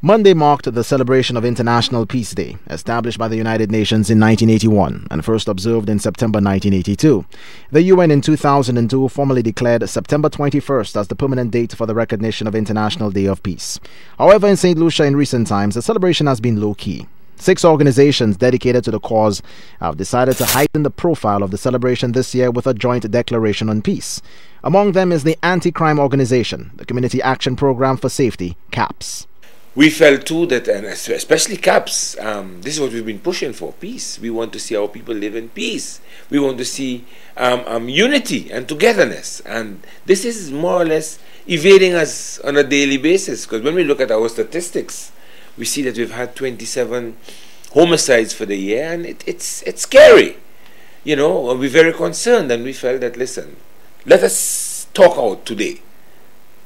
Monday marked the celebration of International Peace Day, established by the United Nations in 1981 and first observed in September 1982. The UN in 2002 formally declared September 21st as the permanent date for the recognition of International Day of Peace. However, in St. Lucia in recent times, the celebration has been low-key. 6 organizations dedicated to the cause have decided to heighten the profile of the celebration this year with a joint declaration on peace. Among them is the anti-crime organization, the Community Action Program for Safety, CAPS. We felt too that, and especially CAPS, this is what we've been pushing for, peace. We want to see our people live in peace. We want to see unity and togetherness. And this is more or less evading us on a daily basis, because when we look at our statistics, we see that we've had 27 homicides for the year, and it's scary. You know, we're very concerned, and we felt that, listen, let us talk out today.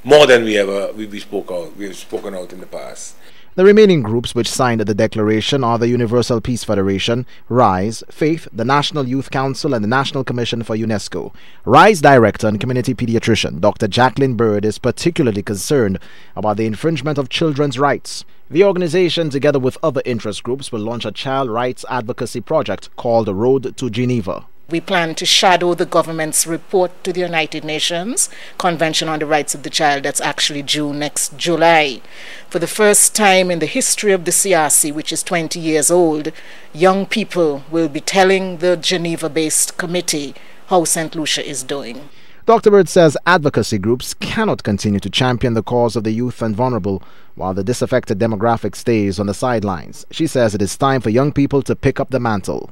More than we've spoken out in the past. The remaining groups which signed the declaration are the Universal Peace Federation, RISE, Faith, the National Youth Council, and the National Commission for UNESCO. RISE Director and Community Pediatrician Dr. Jacqueline Bird is particularly concerned about the infringement of children's rights. The organization, together with other interest groups, will launch a child rights advocacy project called Road to Geneva. We plan to shadow the government's report to the United Nations Convention on the Rights of the Child that's actually due next July. For the first time in the history of the CRC, which is 20 years old, young people will be telling the Geneva-based committee how St. Lucia is doing. Dr. Bird says advocacy groups cannot continue to champion the cause of the youth and vulnerable while the disaffected demographic stays on the sidelines. She says it is time for young people to pick up the mantle.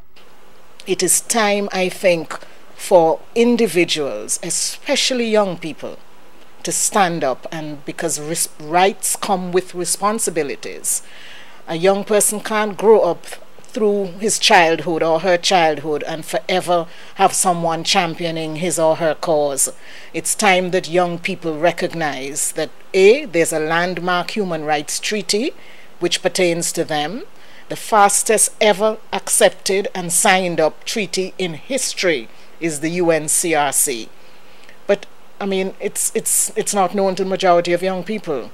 It is time, I think, for individuals, especially young people, to stand up, and because rights come with responsibilities. A young person can't grow up through his childhood or her childhood and forever have someone championing his or her cause. It's time that young people recognize that A, there's a landmark human rights treaty which pertains to them, the fastest ever accepted and signed up treaty in history is the UNCRC. But I mean, it's not known to the majority of young people.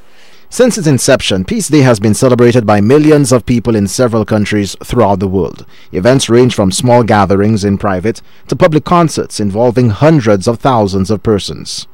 Since its inception, Peace Day has been celebrated by millions of people in several countries throughout the world. Events range from small gatherings in private to public concerts involving hundreds of thousands of persons.